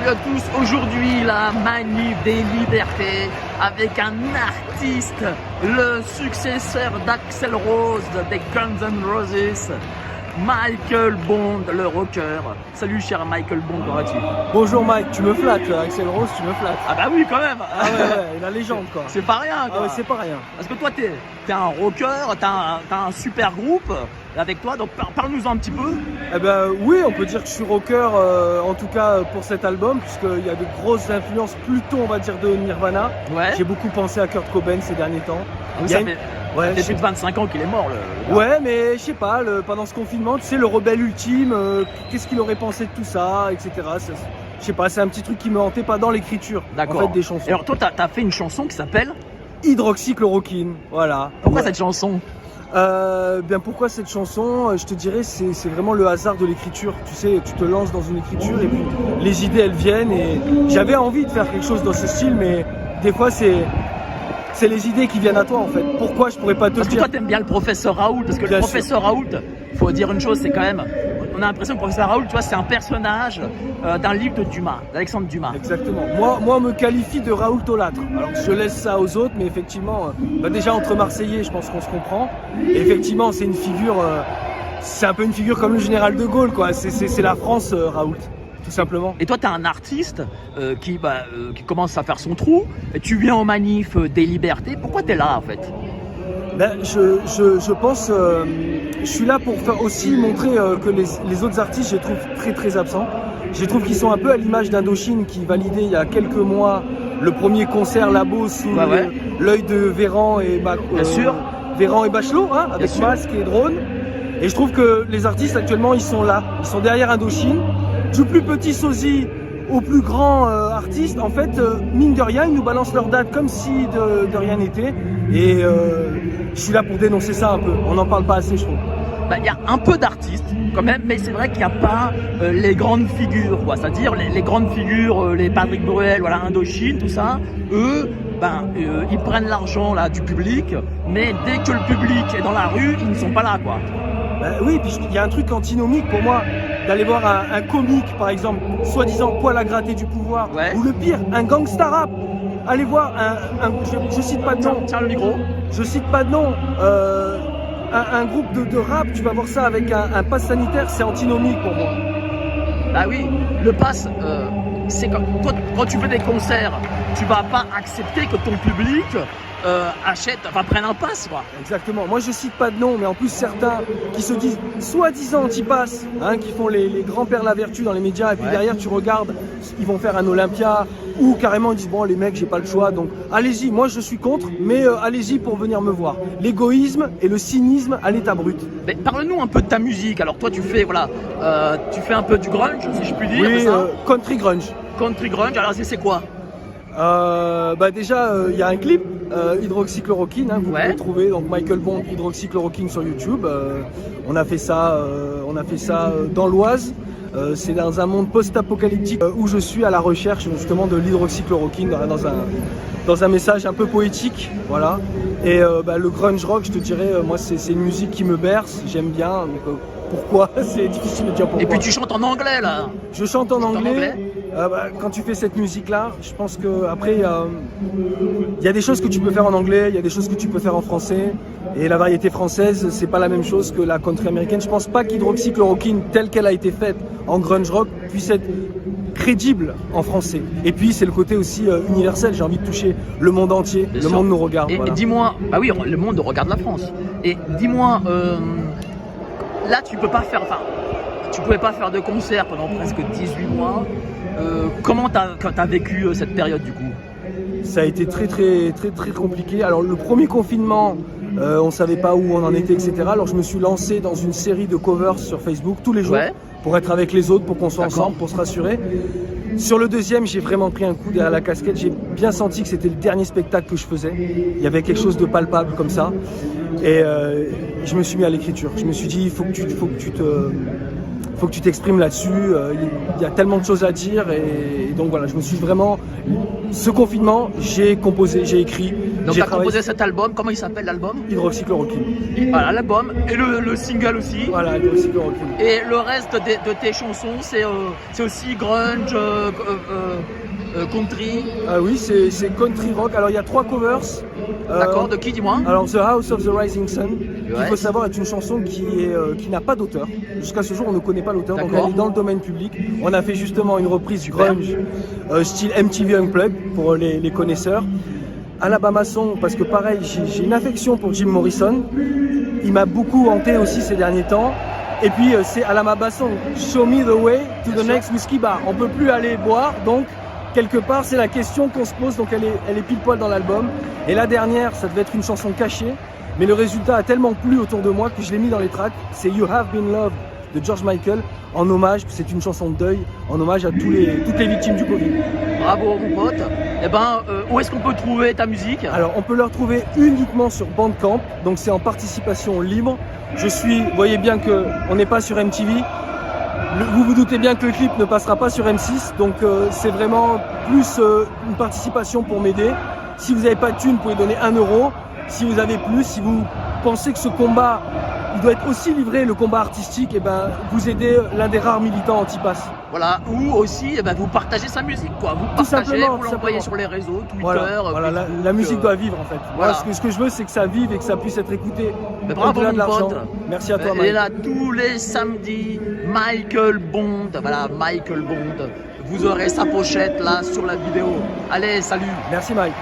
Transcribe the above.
Salut à tous, aujourd'hui la manif des libertés avec un artiste, le successeur d'Axl Rose des Guns N' Roses, Michael Bond, le rocker. Salut cher Michael Bond, comment vas-tu? Bonjour Mike, tu me flattes, Axl Rose, tu me flattes. Ah bah oui quand même. Ah ouais, la légende quoi. C'est pas rien quoi. Ah ouais, c'est pas rien. Parce que toi t'es un rocker, t'as un super groupe avec toi, donc parle-nous un petit peu. Eh ben oui, on peut dire que je suis rocker, en tout cas pour cet album, puisqu'il y a de grosses influences plutôt on va dire de Nirvana. Ouais. J'ai beaucoup pensé à Kurt Cobain ces derniers temps. Donc, ça fait plus de 25 ans qu'il est mort le gars. Ouais, mais je sais pas, pendant ce confinement, tu sais, le rebelle ultime, qu'est-ce qu'il aurait pensé de tout ça, etc. Je sais pas, c'est un petit truc qui me hantait pas dans l'écriture, en fait, des chansons. Et alors toi, t'as fait une chanson qui s'appelle Hydroxychloroquine, voilà. Pourquoi Ouais. cette chanson? Bien pourquoi cette chanson, je te dirais, c'est vraiment le hasard de l'écriture. Tu sais, tu te lances dans une écriture et puis les idées elles viennent et j'avais envie de faire quelque chose dans ce style, mais des fois c'est les idées qui viennent à toi en fait. Pourquoi je pourrais pas te Parce que dire? toi t'aimes bien le professeur Raoult, parce que Bien le professeur Raoult, faut dire une chose, c'est quand même, on a l'impression que le professeur Raoult, tu vois, c'est un personnage d'un livre de Dumas, d'Alexandre Dumas. Exactement. Moi on me qualifie de Raoultolâtre. Alors je laisse ça aux autres, mais effectivement, déjà entre Marseillais, je pense qu'on se comprend. Et effectivement, c'est une figure, c'est un peu une figure comme le général de Gaulle, quoi. C'est la France, Raoult. Tout simplement. Et toi, tu es un artiste qui commence à faire son trou, et tu viens aux manifs des libertés. Pourquoi tu es là en fait? Ben, je pense, je suis là pour aussi montrer que les autres artistes, je les trouve très très absents. Je trouve qu'ils sont un peu à l'image d'Indochine qui validait il y a quelques mois le premier concert Labo sous l'œil de Véran et Véran et Bachelot, hein, avec masque et drone. Et je trouve que les artistes actuellement ils sont là, ils sont derrière Indochine. Du plus petit sosie au plus grand artiste, en fait, mine de rien, ils nous balancent leur date comme si de rien n'était. Et je suis là pour dénoncer ça un peu. On n'en parle pas assez, je trouve. Il y a un peu d'artistes quand même, mais c'est vrai qu'il n'y a pas les grandes figures, quoi. C'est-à-dire les grandes figures, les Patrick Bruel, voilà, Indochine, tout ça. Eux, ils prennent l'argent là du public, mais dès que le public est dans la rue, ils ne sont pas là, quoi. Oui, puis il y a un truc antinomique pour moi d'aller voir un comique, par exemple, soi-disant poil à gratter du pouvoir, ou le pire, un gangsta rap. Allez voir je cite pas de nom. Tiens le micro. Je cite pas de nom. Un groupe de rap, tu vas voir ça avec un pass sanitaire, c'est antinomique pour moi. Bah oui, le pass, c'est quand tu fais des concerts, tu vas pas accepter que ton public prenne un pass, quoi. Exactement. Moi, je cite pas de nom, mais en plus, certains qui se disent soi-disant anti-pass, hein, qui font les grands-pères la vertu dans les médias, et puis derrière, tu regardes, ils vont faire un Olympia, ou carrément, ils disent, bon, les mecs, j'ai pas le choix, donc allez-y. Moi, je suis contre, mais allez-y pour venir me voir. L'égoïsme et le cynisme à l'état brut. Mais parle-nous un peu de ta musique. Alors, toi, tu fais un peu du grunge, si je puis dire. Oui, country grunge. Country grunge, alors c'est quoi? Déjà, il y a un clip, Hydroxychloroquine, hein, vous pouvez trouver, donc Michael Bond, Hydroxychloroquine sur YouTube. On a fait ça dans l'Oise. C'est dans un monde post-apocalyptique où je suis à la recherche justement de l'hydroxychloroquine dans un message un peu poétique, voilà. Et le grunge rock, je te dirais, moi c'est une musique qui me berce, j'aime bien. Donc, pourquoi? C'est difficile de dire pourquoi. Et puis tu chantes en anglais là. Je chante en anglais. Quand tu fais cette musique-là, je pense que après il y a des choses que tu peux faire en anglais, il y a des choses que tu peux faire en français. Et la variété française, c'est pas la même chose que la country américaine. Je pense pas qu'Hydroxychloroquine, telle qu'elle a été faite en grunge rock, puisse être crédible en français. Et puis c'est le côté aussi universel. J'ai envie de toucher le monde entier. Le monde nous regarde. Et dis-moi, bah oui, le monde regarde la France. Et dis-moi. Là, tu pouvais pas faire de concert pendant presque 18 mois. Comment t'as vécu cette période du coup? Ça a été très très très très compliqué. Alors le premier confinement, on savait pas où on en était, etc. Alors je me suis lancé dans une série de covers sur Facebook tous les jours pour être avec les autres, pour qu'on soit ensemble, pour se rassurer. Sur le deuxième, j'ai vraiment pris un coup derrière la casquette. J'ai bien senti que c'était le dernier spectacle que je faisais. Il y avait quelque chose de palpable comme ça. Et je me suis mis à l'écriture. Je me suis dit, il faut que tu faut que tu t'exprimes là-dessus. Il y a tellement de choses à dire et donc voilà, je me suis vraiment. Ce confinement, j'ai composé, j'ai écrit. Donc tu as composé cet album, comment il s'appelle l'album? Hydroxychloroquine. Voilà l'album et le single aussi. Voilà, Hydroxychloroquine. Et le reste de tes chansons, c'est aussi grunge, country. Oui, c'est country rock. Alors il y a 3 covers. D'accord, de qui dis-moi? Alors The House of the Rising Sun, Ouais. il faut savoir, est une chanson qui n'a pas d'auteur. Jusqu'à ce jour, on ne connaît pas l'auteur, donc D'accord. elle est dans le domaine public. On a fait justement une reprise Super. grunge, style MTV Unplugged pour les connaisseurs. Alabama Song, parce que pareil, j'ai une affection pour Jim Morrison. Il m'a beaucoup hanté aussi ces derniers temps. Et puis c'est Alabama Song, Show Me the Way to the Next Whiskey Bar. On peut plus aller boire, donc quelque part c'est la question qu'on se pose, donc elle est pile poil dans l'album. Et la dernière, ça devait être une chanson cachée, mais le résultat a tellement plu autour de moi que je l'ai mis dans les tracks. C'est You Have Been Loved de George Michael, en hommage, c'est une chanson de deuil, en hommage à toutes les victimes du Covid. Bravo mon pote. Eh ben, où est-ce qu'on peut trouver ta musique? Alors on peut le retrouver uniquement sur Bandcamp, donc c'est en participation libre. Vous voyez bien qu'on n'est pas sur MTV. Vous vous doutez bien que le clip ne passera pas sur M6, donc c'est vraiment plus une participation pour m'aider. Si vous n'avez pas de thune, vous pouvez donner 1 €. Si vous avez plus, si vous pensez que ce combat, il doit être aussi livré, le combat artistique, et ben vous aidez l'un des rares militants anti-pass. Voilà, ou aussi, eh ben, vous partagez sa musique, quoi. Vous Tout partagez, simplement, vous tout l'envoyez simplement. sur les réseaux, Twitter. Voilà, la Facebook, musique doit vivre en fait. Voilà. Ce que je veux, c'est que ça vive et que ça puisse être écouté Mais bravo au-delà de mon l'argent. pote. Merci à toi, Et Mike. là, tous les samedis, Michael Bond, voilà, Michael Bond. Vous aurez sa pochette là sur la vidéo. Allez, salut! Merci Mike.